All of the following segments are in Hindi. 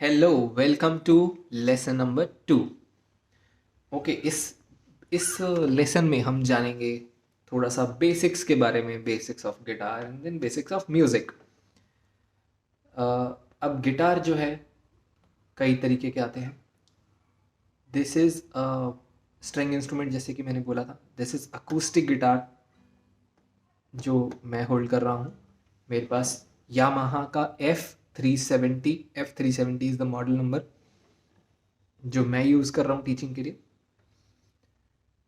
Hello, welcome to lesson number 2। Okay, इस लेसन में हम जानेंगे थोड़ा सा बेसिक्स के बारे में, basics of guitar and then basics of music. अब गिटार जो है कई तरीके के आते हैं। दिस इज़ स्ट्रिंग इंस्ट्रूमेंट, जैसे कि मैंने बोला था। दिस इज़ अकूस्टिक गिटार जो मैं होल्ड कर रहा हूँ। मेरे पास यामाहा का F370 is the model number जो मैं यूज़ कर रहा हूँ टीचिंग के लिए।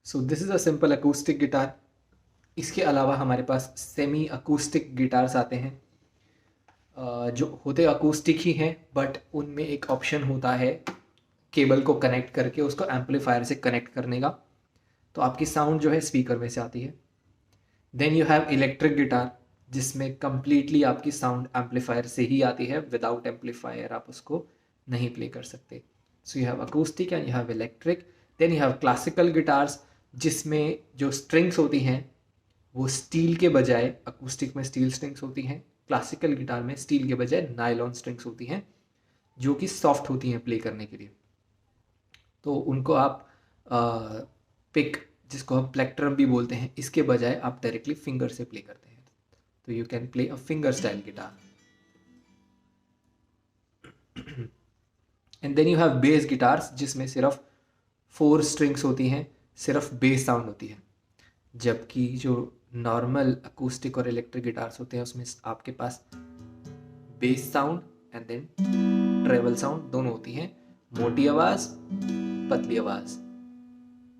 So this is a simple acoustic guitar. इसके अलावा हमारे पास सेमी अकूस्टिक गिटार्स आते हैं, जो होते अकूस्टिक ही हैं, बट उनमें एक ऑप्शन होता है केबल को कनेक्ट करके उसको एम्पलीफायर से कनेक्ट करने का, तो आपकी साउंड जो है स्पीकर में से आती है। Then you have electric guitar, जिसमें कम्प्लीटली आपकी साउंड एम्पलीफायर से ही आती है, विदाउट एम्पलीफायर आप उसको नहीं प्ले कर सकते। So you have acoustic and you have electric. Then you have classical guitars, जिसमें जो स्ट्रिंग्स होती हैं वो स्टील के बजाय, अकूस्टिक में स्टील स्ट्रिंग्स होती हैं, क्लासिकल गिटार में स्टील के बजाय नायलॉन स्ट्रिंग्स होती हैं, जो कि सॉफ्ट होती हैं प्ले करने के लिए। तो उनको आप पिक, जिसको हम प्लेक्ट्रम भी बोलते हैं, इसके बजाय आप डायरेक्टली फिंगर से प्ले करते हैं, तो you can play a finger style guitar. And then you have bass guitars, जिसमें सिर्फ 4 स्ट्रिंग्स होती हैं, सिर्फ बेस साउंड होती है। जबकि जो नॉर्मल अकूस्टिक और इलेक्ट्रिक गिटार्स होते हैं उसमें आपके पास bass sound and then treble sound दोनों होती हैं, मोटी आवाज़, पतली आवाज़।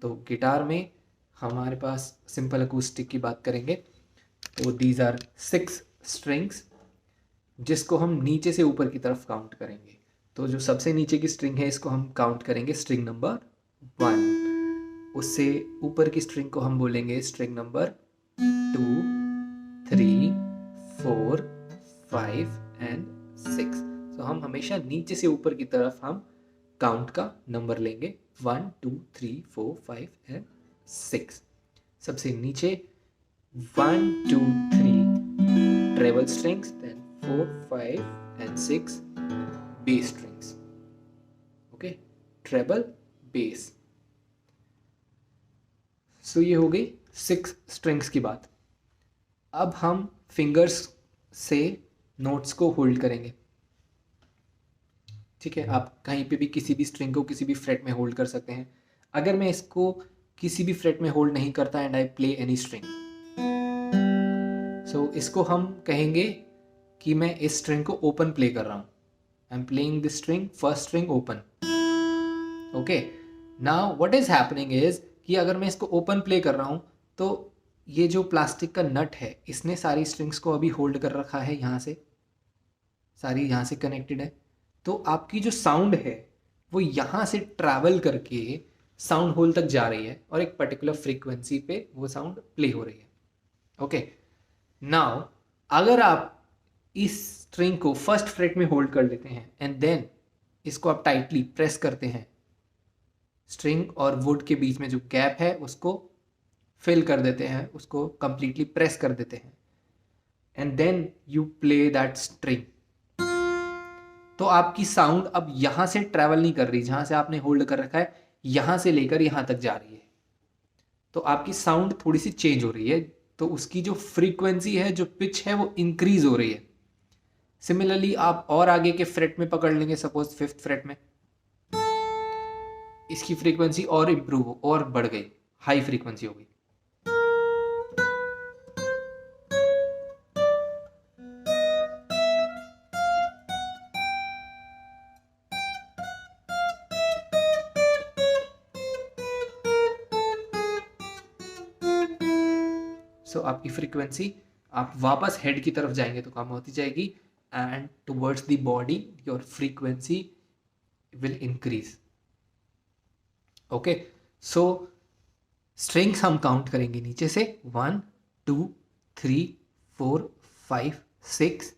तो गिटार में हमारे पास सिंपल अकूस्टिक की बात करेंगे तो दीज आर 6 स्ट्रिंग्स, जिसको हम नीचे से ऊपर की तरफ काउंट करेंगे। तो जो सबसे नीचे की स्ट्रिंग है इसको हम काउंट करेंगे स्ट्रिंग नंबर 1। उससे ऊपर की स्ट्रिंग को हम बोलेंगे स्ट्रिंग नंबर 2, 3, 4, 5 एंड 6। तो हम हमेशा नीचे से ऊपर की तरफ हम काउंट का नंबर लेंगे, 1, 2, 3, 4, 5 एंड 6। सबसे नीचे 1, 2, 3 treble strings, then 4, 5 and 6 bass strings. Okay, treble, bass. So ये हो गई 6 strings की बात। अब हम फिंगर्स से नोट्स को होल्ड करेंगे। ठीक है, आप कहीं पे भी किसी भी स्ट्रिंग को किसी भी फ्रेट में होल्ड कर सकते हैं। अगर मैं इसको किसी भी फ्रेट में होल्ड नहीं करता and I play any string, so इसको हम कहेंगे कि मैं इस स्ट्रिंग को ओपन प्ले कर रहा हूँ। I am playing this string, first string open. Okay, now what is happening is कि अगर मैं इसको ओपन प्ले कर रहा हूँ तो ये जो प्लास्टिक का नट है इसने सारी स्ट्रिंग्स को अभी होल्ड कर रखा है, यहाँ से सारी यहाँ से कनेक्टेड है। तो आपकी जो साउंड है वो यहाँ से ट्रैवल करके साउंड होल तक जा रही है और एक पर्टिकुलर फ्रीक्वेंसी पे वो साउंड प्ले हो रही है। ओके, नाउ अगर आप इस स्ट्रिंग को फर्स्ट फ्रेट में होल्ड कर लेते हैं एंड देन इसको आप टाइटली प्रेस करते हैं, स्ट्रिंग और वुड के बीच में जो गैप है उसको फिल कर देते हैं, उसको कंप्लीटली प्रेस कर देते हैं and then you play that string, तो आपकी साउंड अब यहां से ट्रैवल नहीं कर रही, जहां से आपने होल्ड कर रखा है यहां से लेकर यहां तक जा रही है। तो आपकी साउंड थोड़ी सी चेंज हो रही है, तो उसकी जो फ्रीक्वेंसी है, जो पिच है, वो इंक्रीज हो रही है। सिमिलरली आप और आगे के फ्रेट में पकड़ लेंगे, सपोज 5th फ्रेट में, इसकी फ्रीक्वेंसी और इंप्रूव और बढ़ गई, हाई फ्रीक्वेंसी हो गई। सो आपकी फ्रीक्वेंसी, आप वापस हेड की तरफ जाएंगे तो कम होती जाएगी and towards the body your frequency will increase. Okay, so strings हम काउंट करेंगे नीचे से 1, 2, 3, 4, 5, 6।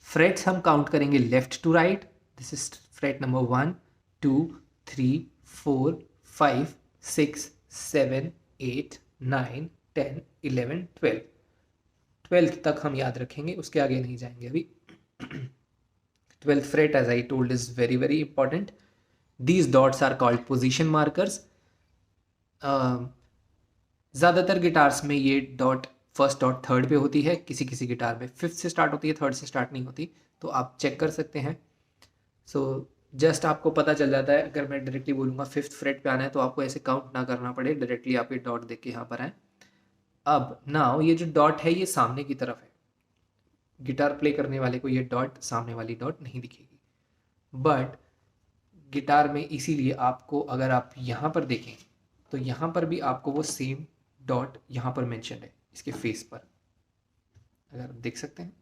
फ्रेट्स हम काउंट करेंगे left to right, this is fret number 1, 2, 3, 4, 5, 6, 7, 8, 9, 10, 11, 12 तक हम याद रखेंगे, उसके आगे नहीं जाएंगे अभी। 12th fret, as I told, is very very important. These dots are called position markers. ज़्यादातर गिटार्स में ये डॉट फर्स्ट डॉट थर्ड पे होती है, किसी किसी गिटार में फिफ्थ से स्टार्ट होती है, थर्ड से स्टार्ट नहीं होती, तो आप चेक कर सकते हैं. सो जस्ट आपको पता चल जाता है. अगर मैं डायरेक्टली बोलूँगा फिफ्थ फ्रेट पे आना है तो आपको ऐसे काउंट ना करना पड़े, डायरेक्टली आप ये डॉट देख के यहाँ पर आए. अब नाउ ये जो डॉट है ये सामने की तरफ है. गिटार प्ले करने वाले को ये डॉट, सामने वाली डॉट नहीं दिखेगी. बट गिटार में इसीलिए आपको, अगर आप यहाँ पर देखें तो यहाँ पर भी आपको वो सेम डॉट यहाँ पर मेंशन है, इसके फेस पर, अगर आप देख सकते हैं.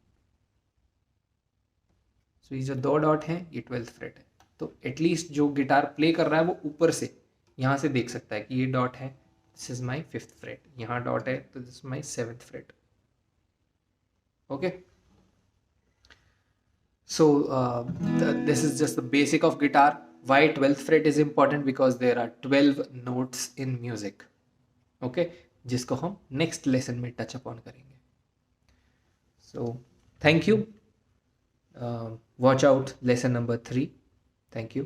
सो ये जो दो डॉट हैं ये 12th फ्रेट है. तो एटलीस्ट जो गिटार प्ले कर रहा है वो ऊपर से यहाँ से देख सकता है कि ये डॉट है, this is my 5th freight. यहाँ डॉट है तो this is my 7th freight. Okay, so this is just the basic of guitar. Why 12th fret is important? Because there are 12 notes in music. Okay, जिसको हम next lesson में touch upon करेंगे. So thank you. Watch out lesson number 3. Thank you.